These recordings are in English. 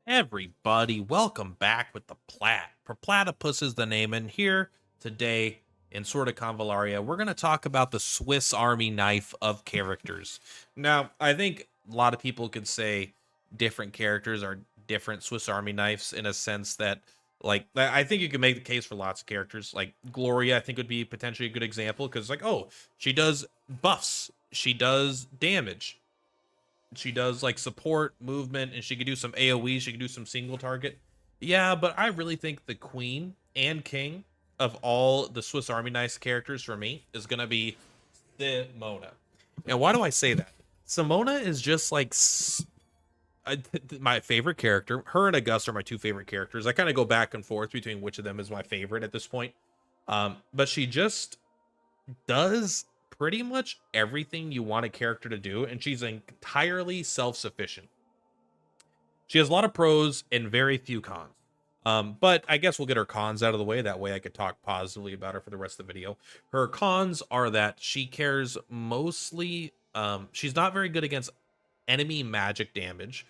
Everybody, welcome back with the Plat. Purplatypus is the name, and here today in sort of Convallaria, we're going to talk about the Swiss Army knife of characters. Now, I think a lot of people could say different characters are different Swiss Army knives in a sense that, like, I think you can make the case for lots of characters. Like Gloria, I think would be potentially a good example because, like, oh, she does buffs, she does damage, she does like support movement, and she could do some AoE, she could do some single target. Yeah, but I really think the queen and king of all the Swiss Army knife characters for me is going to be Simona. And why do I say that? Simona is just like my favorite character. Her and Augusta are my two favorite characters. I kind of go back and forth between which of them is my favorite at this point. But she just does pretty much everything you want a character to do, and she's entirely self-sufficient. She has a lot of pros and very few cons. But I guess we'll get her cons out of the way. That way I could talk positively about her for the rest of the video. Her cons are that she cares mostly, she's not very good against enemy magic damage.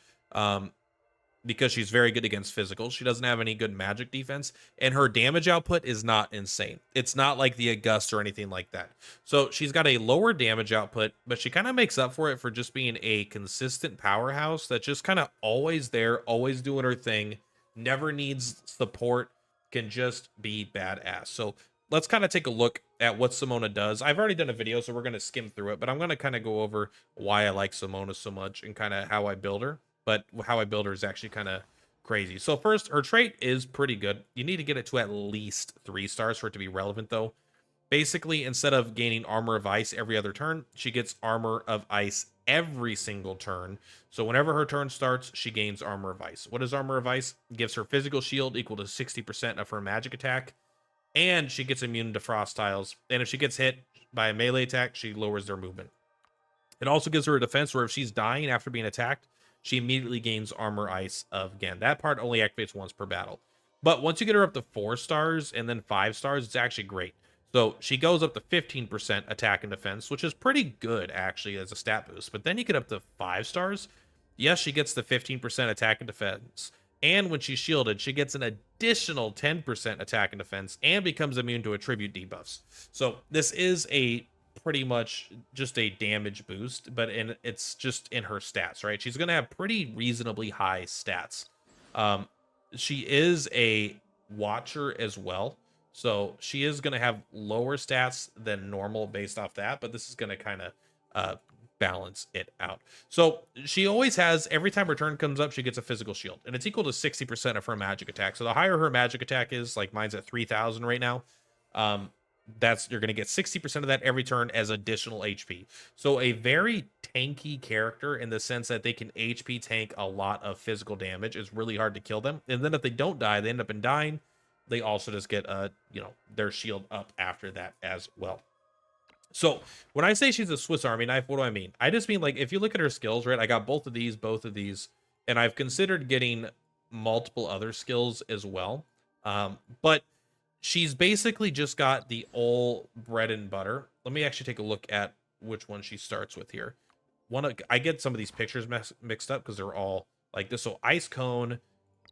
Because she's very good against physical. She doesn't have any good magic defense, and her damage output is not insane. It's not like the Augusta or anything like that. So she's got a lower damage output, but she kind of makes up for it for just being a consistent powerhouse that's just kind of always there, always doing her thing, never needs support, can just be badass. So let's kind of take a look at what Simona does. I've already done a video, so we're going to skim through it, but I'm going to kind of go over why I like Simona so much and kind of how I build her. But how I build her is actually kind of crazy. So first, her trait is pretty good. You need to get it to at least 3 stars for it to be relevant, though. Basically, instead of gaining armor of ice every other turn, she gets armor of ice every single turn. So whenever her turn starts, she gains armor of ice. What is armor of ice? It gives her physical shield equal to 60% of her magic attack, and she gets immune to frost tiles. And if she gets hit by a melee attack, she lowers their movement. It also gives her a defense where if she's dying after being attacked, she immediately gains armor ice of again. That part only activates once per battle. But once you get her up to 4 stars and then 5 stars, it's actually great. So she goes up to 15% attack and defense, which is pretty good actually as a stat boost. But then you get up to 5 stars. Yes, she gets the 15% attack and defense. And when she's shielded, she gets an additional 10% attack and defense and becomes immune to attribute debuffs. So this is a pretty much just a damage boost, but it's just in her stats, right? She's going to have pretty reasonably high stats. She is a watcher as well, so she is going to have lower stats than normal based off that, but this is going to kind of balance it out. So she always has, every time her turn comes up, she gets a physical shield, and it's equal to 60% of her magic attack. So the higher her magic attack is, like mine's at 3,000 right now, that's, you're going to get 60% of that every turn as additional HP. So a very tanky character in the sense that they can HP tank a lot of physical damage. Is really hard to kill them. And then if they don't die, they end up in dying. They also just get their shield up after that as well. So when I say she's a Swiss Army knife, what do I mean? I just mean, like, if you look at her skills, right? I got both of these, and I've considered getting multiple other skills as well. But she's basically just got the old bread and butter. Let me actually take a look at which one she starts with here. I get some of these pictures mixed up because they're all like this. So ice cone,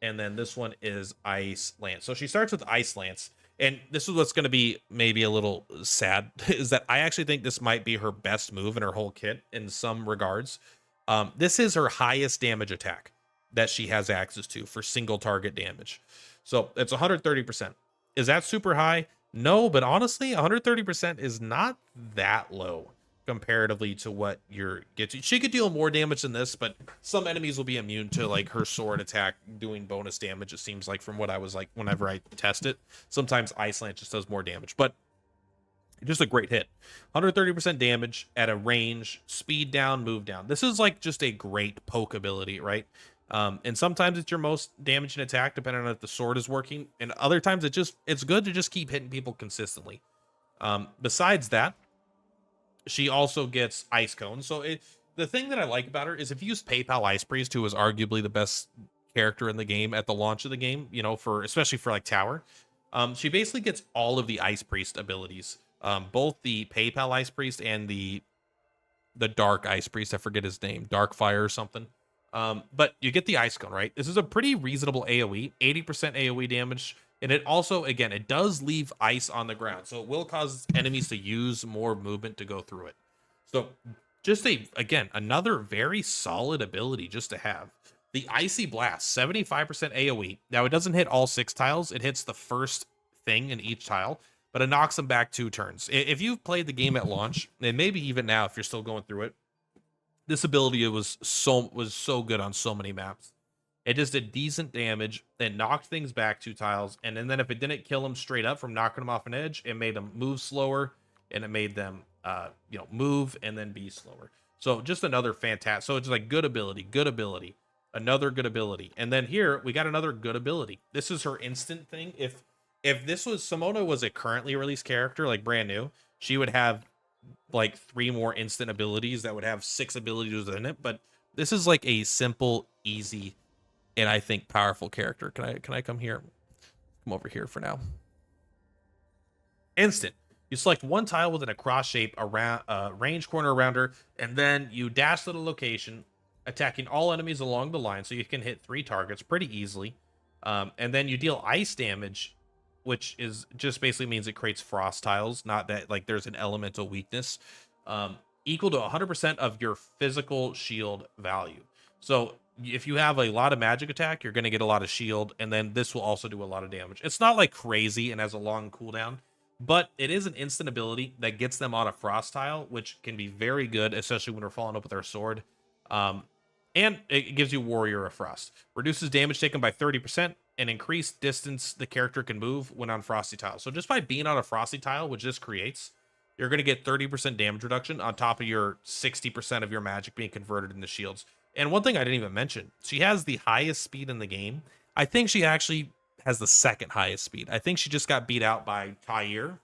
and then this one is ice lance. So she starts with ice lance, and this is what's going to be maybe a little sad is that I actually think this might be her best move in her whole kit in some regards. This is her highest damage attack that she has access to for single target damage. So it's 130%. Is that super high? No, but honestly, 130% is not that low comparatively to what you're getting. She could deal more damage than this, but some enemies will be immune to like her sword attack doing bonus damage. It seems like from what I was like whenever I test it. Sometimes Iceland just does more damage, but just a great hit. 130% damage at a range, speed down, move down. This is like just a great poke ability, right? And sometimes it's your most damaging attack, depending on if the sword is working. And other times it's good to just keep hitting people consistently. Besides that, she also gets Ice Cone. So the thing that I like about her is if you use PayPal Ice Priest, who was arguably the best character in the game at the launch of the game, especially for like Tower, she basically gets all of the Ice Priest abilities. Both the PayPal Ice Priest and the Dark Ice Priest. I forget his name, Dark Fire or something. But you get the ice cone, right? This is a pretty reasonable AoE, 80% AoE damage. And it also, again, it does leave ice on the ground. So it will cause enemies to use more movement to go through it. So just again, another very solid ability just to have. The Icy Blast, 75% AoE. Now it doesn't hit all 6 tiles. It hits the first thing in each tile, but it knocks them back 2 turns. If you've played the game at launch, and maybe even now if you're still going through it, this ability was so good on so many maps. It just did decent damage. It knocked things back 2 tiles, and then if it didn't kill them straight up from knocking them off an edge, it made them move slower, and it made them move and then be slower. So just another fantastic. So it's like good ability, another good ability, and then here we got another good ability. This is her instant thing. If this was Simona was a currently released character, like brand new, she would have like 3 more instant abilities that would have 6 abilities in it. But this is like a simple, easy, and I think powerful character. Can I come here? Come over here for now. Instant. You select one tile within a cross shape around range corner around her, and then you dash to the location, attacking all enemies along the line, so you can hit 3 targets pretty easily. And then you deal ice damage, which is just basically means it creates frost tiles, not that like there's an elemental weakness, equal to 100% of your physical shield value. So if you have a lot of magic attack, you're going to get a lot of shield, and then this will also do a lot of damage. It's not like crazy and has a long cooldown, but it is an instant ability that gets them on a frost tile, which can be very good, especially when we're following up with our sword. And it gives you Warrior of Frost. Reduces damage taken by 30% and increased distance the character can move when on frosty tiles. So just by being on a frosty tile, which this creates, you're going to get 30% damage reduction on top of your 60% of your magic being converted into shields. And one thing I didn't even mention, she has the highest speed in the game. I think she actually has the second highest speed. I think she just got beat out by Tyre.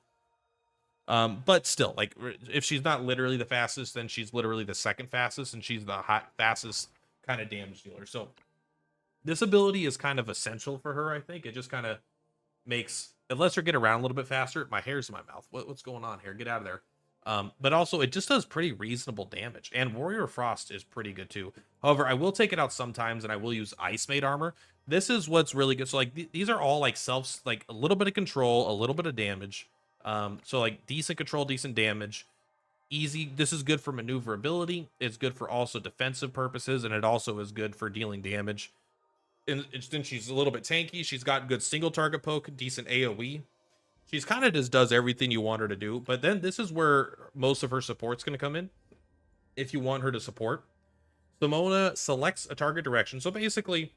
But still, like, if she's not literally the fastest, then she's literally the second fastest, and she's the fastest kind of damage dealer. So this ability is kind of essential for her, I think. It just kind of makes, it lets her get around a little bit faster. My hair's in my mouth. What's going on here? Get out of there. But also, it just does pretty reasonable damage. And Warrior of Frost is pretty good, too. However, I will take it out sometimes, and I will use Ice Made Armor. This is what's really good. So, like, these are all, like, like, a little bit of control, a little bit of damage. So, like, decent control, decent damage. Easy. This is good for maneuverability. It's good for also defensive purposes, and it also is good for dealing damage. And then she's a little bit tanky. She's got good single target poke, decent AoE. She's kind of just does everything you want her to do. But then this is where most of her support's going to come in. If you want her to support, Simona selects a target direction. So basically,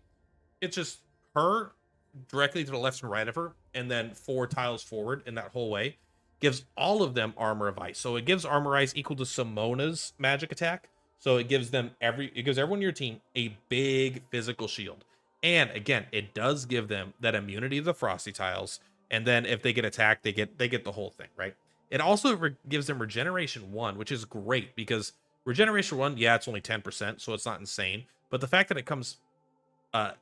it's just her directly to the left and right of her, and then 4 tiles forward in that whole way. Gives all of them Armor of Ice. So it gives Armor Ice equal to Simona's magic attack. So it gives them it gives everyone in your team a big physical shield. And again, it does give them that immunity to the frosty tiles. And then if they get attacked, they get the whole thing, right? It also gives them Regeneration 1, which is great because Regeneration 1, yeah, it's only 10%, so it's not insane. But the fact that it comes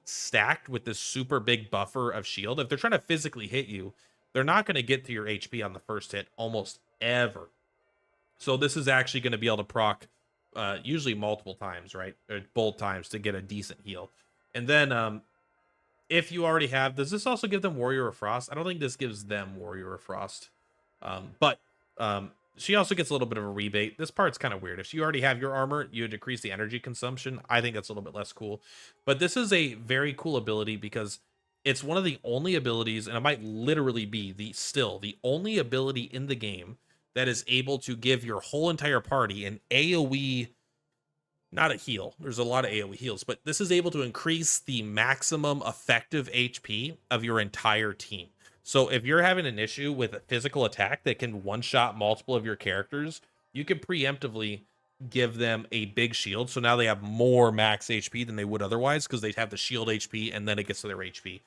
stacked with this super big buffer of shield, if they're trying to physically hit you, they're not going to get to your HP on the first hit almost ever. So this is actually going to be able to proc usually multiple times, right? Or both times to get a decent heal. And then if you already have, does this also give them Warrior of Frost? I don't think this gives them Warrior of Frost. But she also gets a little bit of a rebate. This part's kind of weird. If you already have your armor, you decrease the energy consumption. I think that's a little bit less cool. But this is a very cool ability because it's one of the only abilities, and it might literally be the only ability in the game that is able to give your whole entire party an AoE, not a heal. There's a lot of AoE heals, but this is able to increase the maximum effective HP of your entire team. So if you're having an issue with a physical attack that can one-shot multiple of your characters, you can preemptively give them a big shield. So now they have more max HP than they would otherwise because they'd have the shield HP and then it gets to their HP.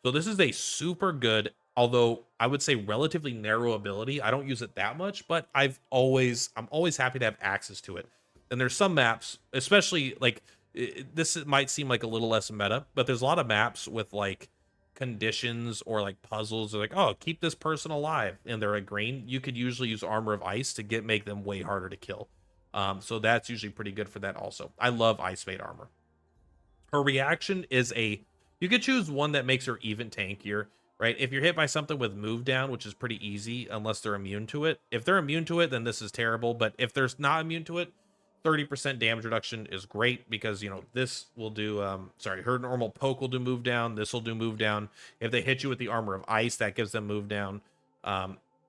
So this is a super good, although I would say relatively narrow ability. I don't use it that much, but I'm always happy to have access to it. And there's some maps, especially like this might seem like a little less meta, but there's a lot of maps with like conditions or like puzzles. They're like, oh, keep this person alive, and they're a green. You could usually use Armor of Ice to make them way harder to kill. So that's usually pretty good for that also. I love Ice Made Armor. Her reaction is you could choose one that makes her even tankier, right? If you're hit by something with move down, which is pretty easy unless they're immune to it. If they're immune to it, then this is terrible. But if they're not immune to it, 30% damage reduction is great because, this will do, her normal poke will do move down. This will do move down. If they hit you with the armor of ice, that gives them move down.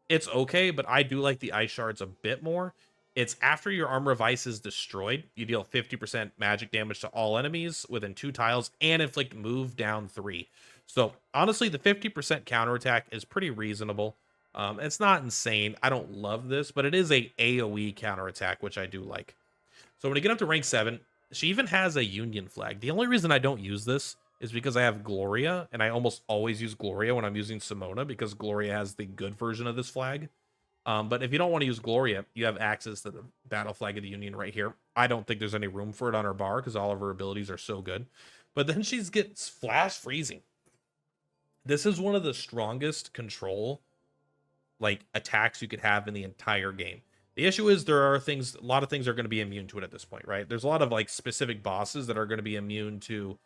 It's okay, but I do like the ice shards a bit more. It's after your armor of ice is destroyed, you deal 50% magic damage to all enemies within 2 tiles and inflict move down 3. So honestly, the 50% counterattack is pretty reasonable. It's not insane. I don't love this, but it is a AoE counterattack, which I do like. So when you get up to rank 7, she even has a Union flag. The only reason I don't use this is because I have Gloria, and I almost always use Gloria when I'm using Simona because Gloria has the good version of this flag. But if you don't want to use Gloria, you have access to the battle flag of the Union right here. I don't think there's any room for it on her bar because all of her abilities are so good. But then she gets flash freezing. This is one of the strongest control attacks you could have in the entire game. The issue is a lot of things are going to be immune to it at this point, right? There's a lot of specific bosses that are going to be immune to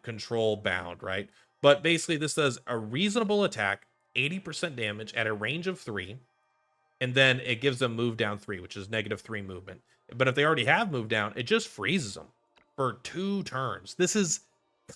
control bound, right? But basically this does a reasonable attack, 80% damage at a range of 3. And then it gives them move down 3, which is -3 movement. But if they already have move down, it just freezes them for 2 turns. This is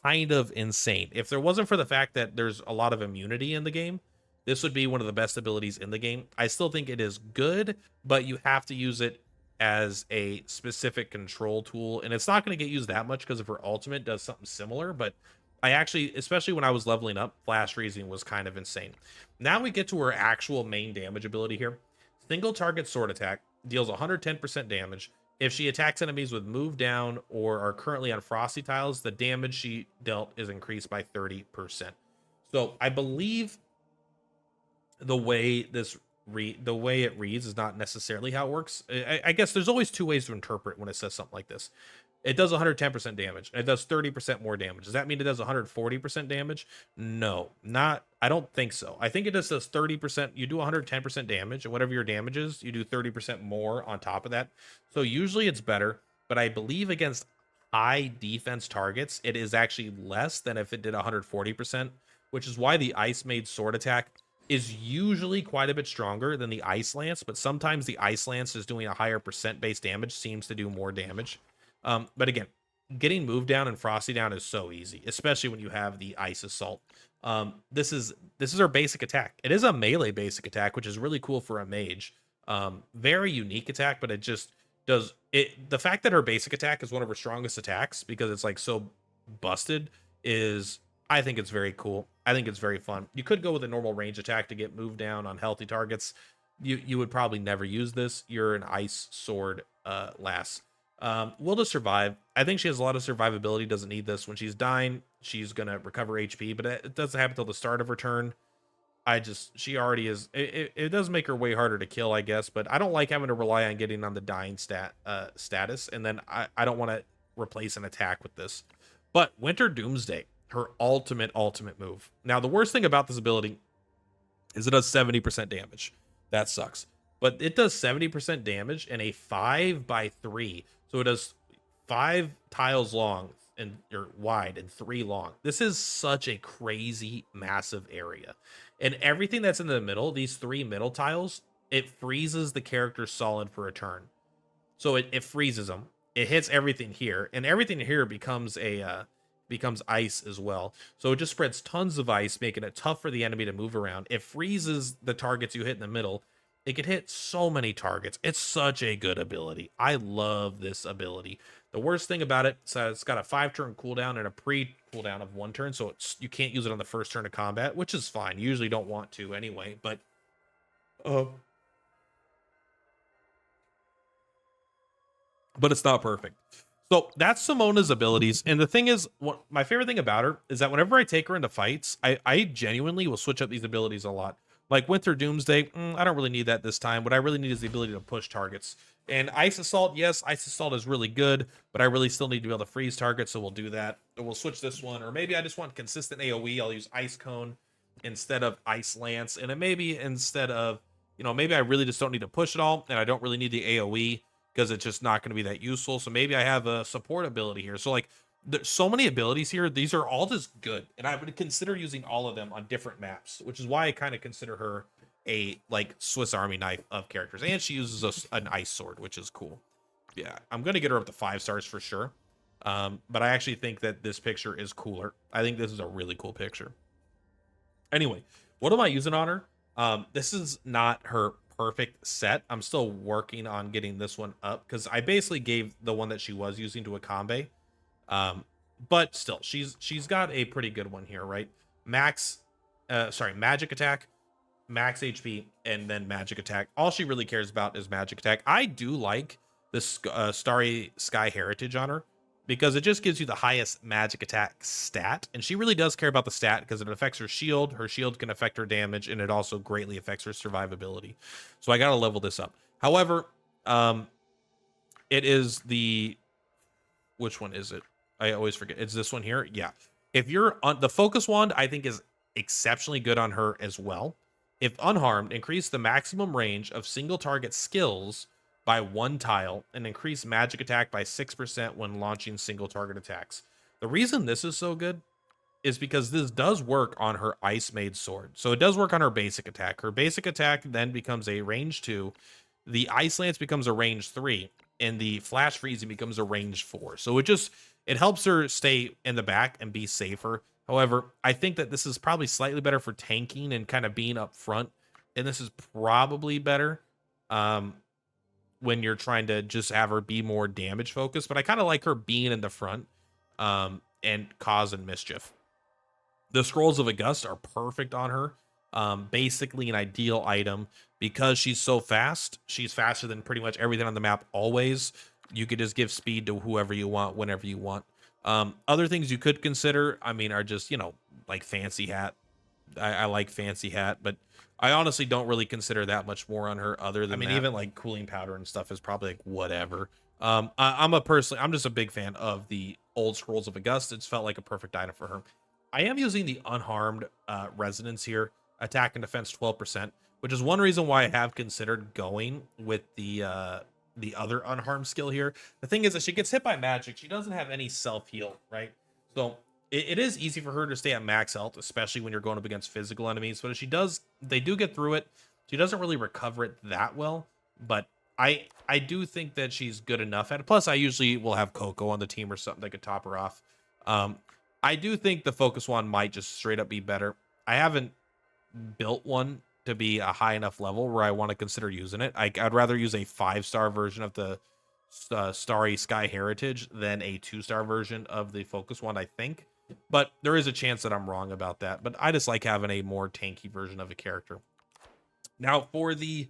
kind of insane. If there wasn't for the fact that there's a lot of immunity in the game, this would be one of the best abilities in the game. I still think it is good, but you have to use it as a specific control tool. And it's not going to get used that much because of her ultimate does something similar. But I actually, especially when I was leveling up, flash freezing was kind of insane. Now we get to her actual main damage ability here. Single target sword attack deals 110% damage. If she attacks enemies with move down or are currently on frosty tiles, the damage she dealt is increased by 30%. So I believe the way it reads is not necessarily how it works. I guess there's always 2 ways to interpret when it says something like this. It does 110% damage. It does 30% more damage. Does that mean it does 140% damage? No, I don't think so. I think it just does 30%. You do 110% damage, and whatever your damage is, you do 30% more on top of that. So usually it's better, but I believe against high defense targets, it is actually less than if it did 140%, which is why the Ice Maid sword attack is usually quite a bit stronger than the Ice Lance, but sometimes the Ice Lance is doing a higher percent-based damage, seems to do more damage. But again, getting moved down and frosty down is so easy, especially when you have the Ice Assault. This is our basic attack. It is a melee basic attack, which is really cool for a mage. Very unique attack, but it just does it. The fact that her basic attack is one of her strongest attacks because it's so busted is, I think it's very cool. I think it's very fun. You could go with a normal range attack to get moved down on healthy targets. You would probably never use this. You're an ice sword lass. Will to survive. I think she has a lot of survivability, doesn't need this. When she's dying, she's gonna recover HP, but it doesn't happen until the start of her turn. She already is. It does make her way harder to kill, I guess, but I don't like having to rely on getting on the dying status, and then I don't want to replace an attack with this. But Winter Doomsday, her ultimate move. Now, the worst thing about this ability is it does 70% damage. That sucks. But it does 70% damage in a 5x3. So it does 5 tiles long or wide and 3 long. This is such a crazy, massive area. And everything that's in the middle, these 3 middle tiles, it freezes the character solid for a turn. So it freezes them. It hits everything here, and everything here becomes ice as well. So it just spreads tons of ice, making it tough for the enemy to move around. It freezes the targets you hit in the middle. It can hit so many targets. It's such a good ability. I love this ability. The worst thing about it is it's got a 5-turn cooldown and a pre-cooldown of 1 turn, so you can't use it on the first turn of combat, which is fine. You usually don't want to anyway, but it's not perfect. So that's Simona's abilities. And the thing is, my favorite thing about her is that whenever I take her into fights, I genuinely will switch up these abilities a lot. Like Winter Doomsday, I don't really need that this time. What I really need is the ability to push targets. And Ice Assault, yes, Ice Assault is really good, but I really still need to be able to freeze targets, so we'll do that. Or we'll switch this one. Or maybe I just want consistent AoE. I'll use Ice Cone instead of Ice Lance. And it maybe instead of, maybe I really just don't need to push it all, and I don't really need the AoE because it's just not going to be that useful. So maybe I have a support ability here. So There's so many abilities here. These are all just good, and I would consider using all of them on different maps, which is why I kind of consider her a like Swiss Army knife of characters. And she uses an ice sword, which is cool. Yeah, I'm gonna get her up to 5 stars for sure. But I actually think that this picture is cooler. I think this is a really cool picture. Anyway, what am I using on her? This is not her perfect set. I'm still working on getting this one up because I basically gave the one that she was using to a Kambe. But still, she's got a pretty good one here, right? Magic attack, max HP, and then magic attack. All she really cares about is magic attack. I do like this Starry Sky Heritage on her because it just gives you the highest magic attack stat, and she really does care about the stat because it affects her shield. Her shield can affect her damage, and it also greatly affects her survivability. So I gotta level this up. However, it is the which one is it? I always forget. It's this one here. Yeah. If you're on the focus wand, I think is exceptionally good on her as well. If unharmed, increase the maximum range of single target skills by 1 tile and increase magic attack by 6% when launching single target attacks. The reason this is so good is because this does work on her ice made sword. So it does work on her basic attack. Her basic attack then becomes a range 2. The ice lance becomes a range 3, and the flash freezing becomes a range 4. So it helps her stay in the back and be safer. However, I think that this is probably slightly better for tanking and kind of being up front. And this is probably better when you're trying to just have her be more damage focused. But I kind of like her being in the front and causing mischief. The Scrolls of August are perfect on her. Basically an ideal item because she's so fast. She's faster than pretty much everything on the map always. You could just give speed to whoever you want, whenever you want. Other things you could consider, I mean, are just, like Fancy Hat. I like Fancy Hat, but I honestly don't really consider that much more on her other than even like Cooling Powder and stuff is probably like whatever. I'm just a big fan of the old Scrolls of August. It's felt like a perfect item for her. I am using the unharmed resonance here, attack and defense 12%, which is one reason why I have considered going with the other unharmed skill here. The thing is that she gets hit by magic. She doesn't have any self heal, right? So it is easy for her to stay at max health, especially when you're going up against physical enemies. But if she does, they do get through it. She doesn't really recover it that well, but I do think that she's good enough at it. Plus, I usually will have Coco on the team or something that could top her off. I do think the focus wand might just straight up be better. I haven't built one to be a high enough level where I want to consider using it. I'd rather use a 5-star version of the Starry Sky Heritage than a 2-star version of the focus wand, I think. But there is a chance that I'm wrong about that. But I just like having a more tanky version of a character. Now, for the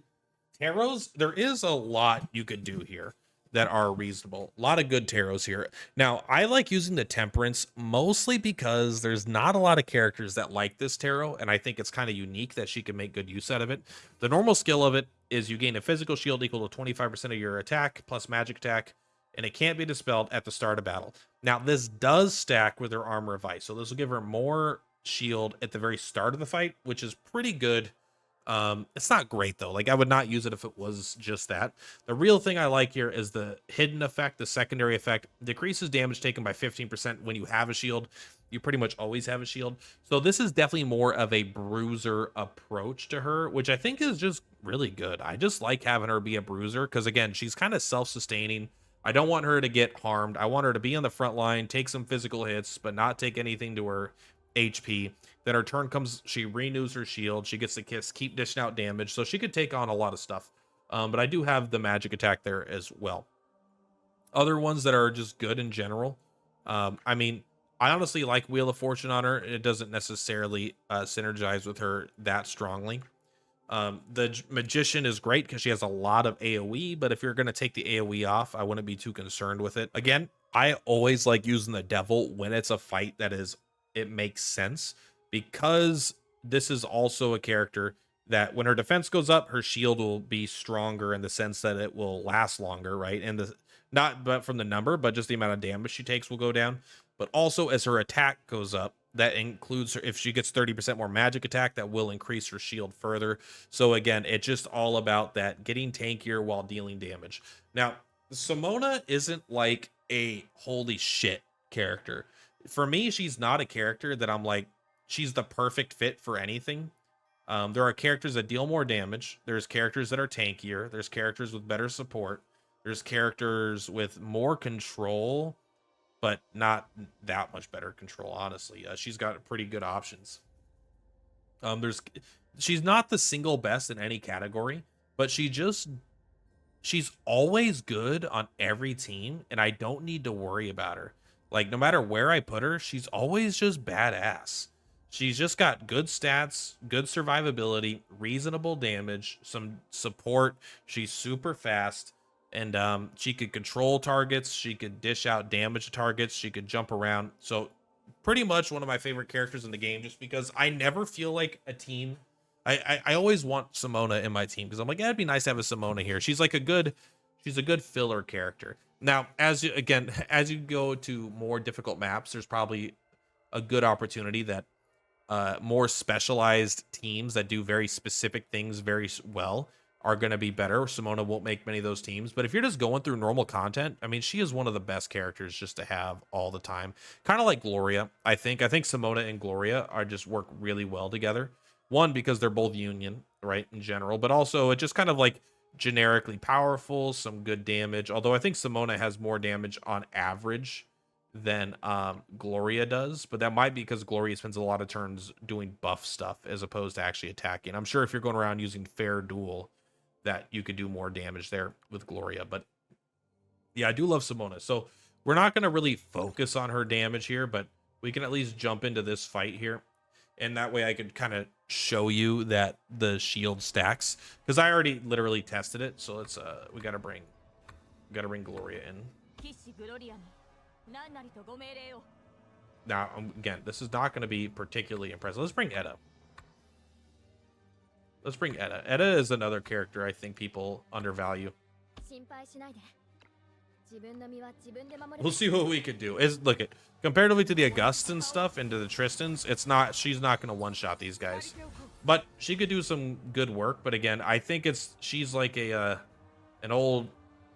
tarots, there is a lot you could do here that are reasonable. A lot of good tarots here. Now, I like using the Temperance mostly because there's not a lot of characters that like this tarot, and I think it's kind of unique that she can make good use out of it. The normal skill of it is you gain a physical shield equal to 25% of your attack plus magic attack, and it can't be dispelled at the start of battle. Now, this does stack with her Armor of Ice, so this will give her more shield at the very start of the fight, which is pretty good. It's not great though. Like I would not use it if it was just that. The real thing I like here is the hidden effect, the secondary effect decreases damage taken by 15% when you have a shield. You pretty much always have a shield. So this is definitely more of a bruiser approach to her, which I think is just really good. I just like having her be a bruiser because again, she's kind of self-sustaining. I don't want her to get harmed. I want her to be on the front line, take some physical hits, but not take anything to her HP. Then her turn comes, she renews her shield. She gets the kiss, keep dishing out damage. So she could take on a lot of stuff. But I do have the magic attack there as well. Other ones that are just good in general. I mean, I honestly like Wheel of Fortune on her. It doesn't necessarily synergize with her that strongly. The Magician is great because she has a lot of AoE, but if you're going to take the AoE off, I wouldn't be too concerned with it. Again, I always like using the Devil when it's a fight that it makes sense, because this is also a character that when her defense goes up, her shield will be stronger in the sense that it will last longer, right? And not but from the number, but just the amount of damage she takes will go down. But also as her attack goes up, that includes her, if she gets 30% more magic attack, that will increase her shield further. So again, it's just all about that getting tankier while dealing damage. Now, Simona isn't like a holy shit character. For me, she's not a character that I'm like, she's the perfect fit for anything. There are characters that deal more damage. There's characters that are tankier. There's characters with better support. There's characters with more control, but not that much better control, honestly. She's got pretty good options. She's not the single best in any category, but she's always good on every team, and I don't need to worry about her. Like, no matter where I put her, she's always just badass. She's just got good stats, good survivability, reasonable damage, some support. She's super fast, and she could control targets. She could dish out damage to targets. She could jump around. So pretty much one of my favorite characters in the game, just because I never feel like a team. I always want Simona in my team because I'm like, yeah, it'd be nice to have a Simona here. She's like she's a good filler character. Now, as you go to more difficult maps, there's probably a good opportunity that more specialized teams that do very specific things very well are going to be better. Simona won't make many of those teams, but if you're just going through normal content, I mean, she is one of the best characters just to have all the time. Kind of like Gloria, I think Simona and Gloria are just work really well together. One, because they're both union, right, in general, but also it just kind of like generically powerful, some good damage. Although I think Simona has more damage on average than Gloria does, but that might be because Gloria spends a lot of turns doing buff stuff as opposed to actually attacking. I'm sure if you're going around using fair duel, that you could do more damage there with Gloria. But yeah, I do love Simona. So we're not going to really focus on her damage here, but we can at least jump into this fight here. And that way I could kind of show you that the shield stacks, because I already literally tested it. So let's we gotta bring Gloria in. Now again, this is not going to be particularly impressive. Let's bring Edda. Edda is another character I think people undervalue. We'll see what we could do. Look at comparatively to the Augustan stuff and to the Tristans, she's not going to one-shot these guys, but she could do some good work. But again, I think she's like an old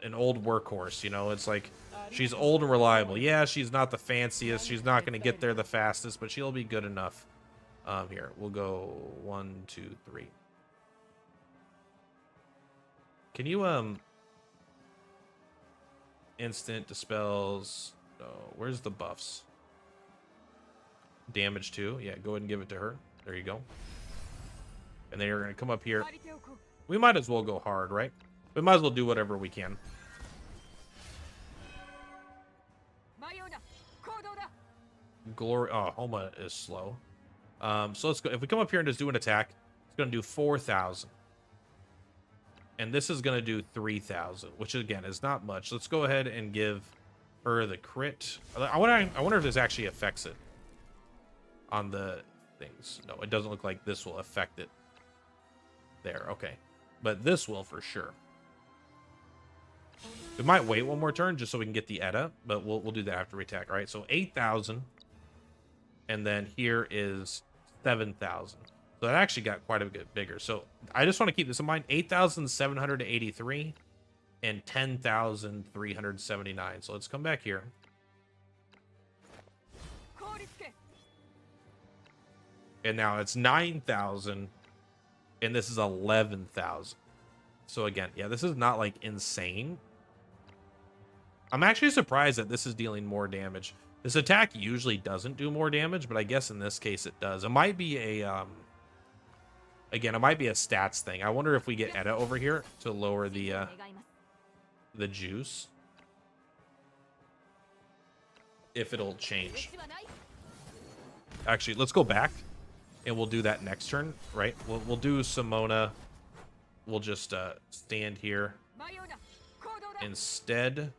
workhorse. You know, it's like she's old and reliable. Yeah, she's not the fanciest. She's not going to get there the fastest, but she'll be good enough. Here we'll go 1, 2, 3. Can you instant dispels? No, where's the buffs? Damage 2. Yeah, go ahead and give it to her. There you go. And then you're gonna come up here. We might as well go hard, right? We might as well do whatever we can. Glory. Oh, Homa is slow. So let's go. If we come up here and just do an attack, it's gonna do 4,000. And this is going to do 3,000, which again is not much. Let's go ahead and give her the crit. I wonder if this actually affects it on the things. No, it doesn't look like this will affect it. There, okay. But this will for sure. We might wait one more turn just so we can get the Edda, but we'll do that after we attack. All right, so 8,000. And then here is 7,000. So that actually got quite a bit bigger. So I just want to keep this in mind. 8,783 and 10,379. So let's come back here. And now it's 9,000. And this is 11,000. So again, yeah, this is not like insane. I'm actually surprised that this is dealing more damage. This attack usually doesn't do more damage, but I guess in this case it does. It might be a again, it might be a stats thing. I wonder if we get Edda over here to lower the juice, if it'll change. Actually, let's go back and we'll do that next turn, right? We'll do Simona. We'll just stand here instead.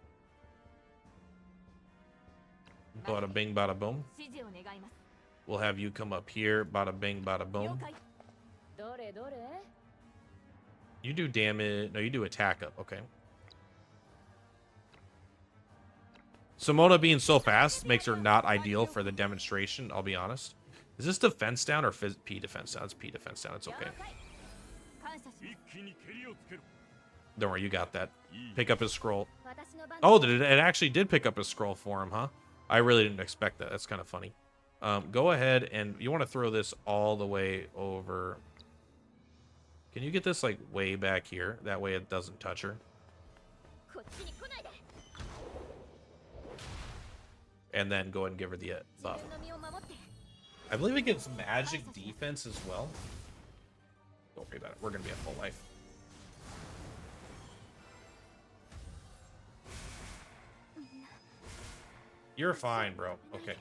Bada bing, bada boom. We'll have you come up here. Bada bing, bada boom. You do damage. No, you do attack up. Okay. Simona being so fast makes her not ideal for the demonstration, I'll be honest. Is this defense down or P defense down? It's P defense down. It's okay. Don't worry, you got that. Pick up his scroll. Oh, it actually did pick up his scroll for him, huh? I really didn't expect that. That's kind of funny. Go ahead and you want to throw this all the way over. Can you get this like way back here? That way it doesn't touch her. And then go ahead and give her the buff. I believe it gives magic defense as well. Don't worry about it. We're going to be at full life. You're fine, bro. Okay.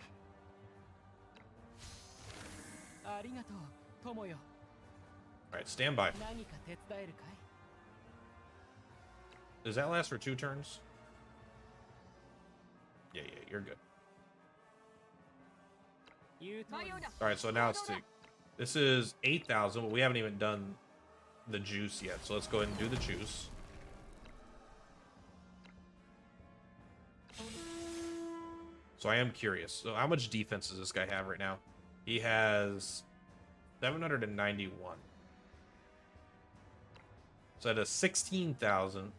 Alright, stand by. Does that last for 2 turns? Yeah, you're good. Alright, so now it's 2. This is 8,000, but we haven't even done the juice yet. So let's go ahead and do the juice. So I am curious. So how much defense does this guy have right now? He has 791. So that is 16,000.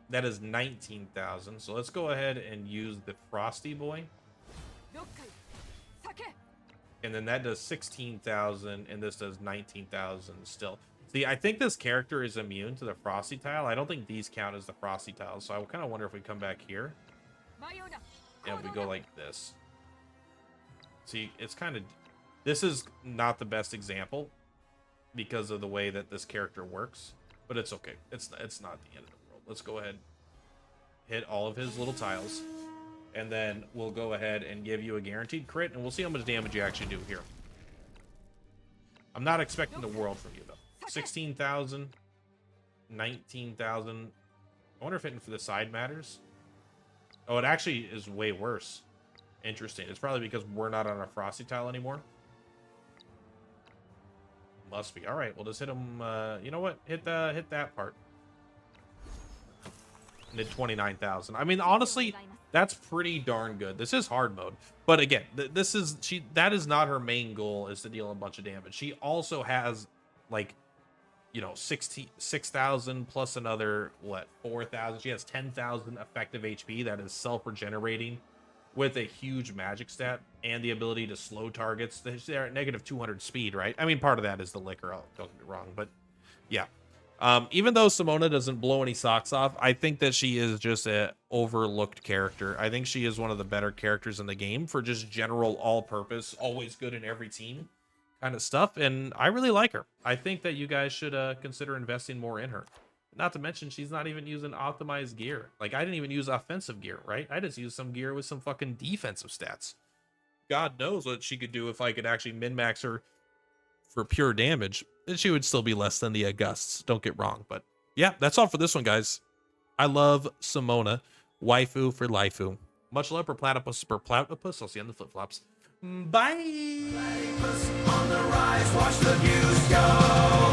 That is 19,000. So let's go ahead and use the Frosty Boy. And then that does 16,000, and this does 19,000 still. See, I think this character is immune to the Frosty tile. I don't think these count as the Frosty tiles, so I kind of wonder if we come back here. And we go like this. See, it's kind of... This is not the best example because of the way that this character works, but it's okay. It's not the end of the world. Let's go ahead, hit all of his little tiles, and then we'll go ahead and give you a guaranteed crit, and we'll see how much damage you actually do here. I'm not expecting the world from you, though. 16,000, 19,000. I wonder if hitting for the side matters. Oh, it actually is way worse. Interesting. It's probably because we're not on a Frosty tile anymore. Must be. All right, we'll just hit him. You know what? Hit that part. And did 29,000. I mean, honestly, that's pretty darn good. This is hard mode, but again, that is not her main goal, is to deal a bunch of damage. She also has, like, you know, 6,000 plus another, what, 4,000. She has 10,000 effective HP that is self-regenerating with a huge magic stat and the ability to slow targets. They're at negative 200 speed, right? I mean, part of that is the liquor, don't get me wrong, but yeah. Even though Simona doesn't blow any socks off, I think that she is just an overlooked character. I think she is one of the better characters in the game for just general all-purpose, always good in every team kind of stuff, and I really like her. I think that you guys should consider investing more in her. Not to mention, she's not even using optimized gear. Like, I didn't even use offensive gear, right? I just used some gear with some fucking defensive stats. God knows what she could do if I could actually min-max her for pure damage. And she would still be less than the Augusts, don't get wrong. But yeah, that's all for this one, guys. I love Simona. Waifu for Laifu. Much love for Purplatypus. I'll see you on the flip-flops. Bye! Platypus on the rise, watch the views go.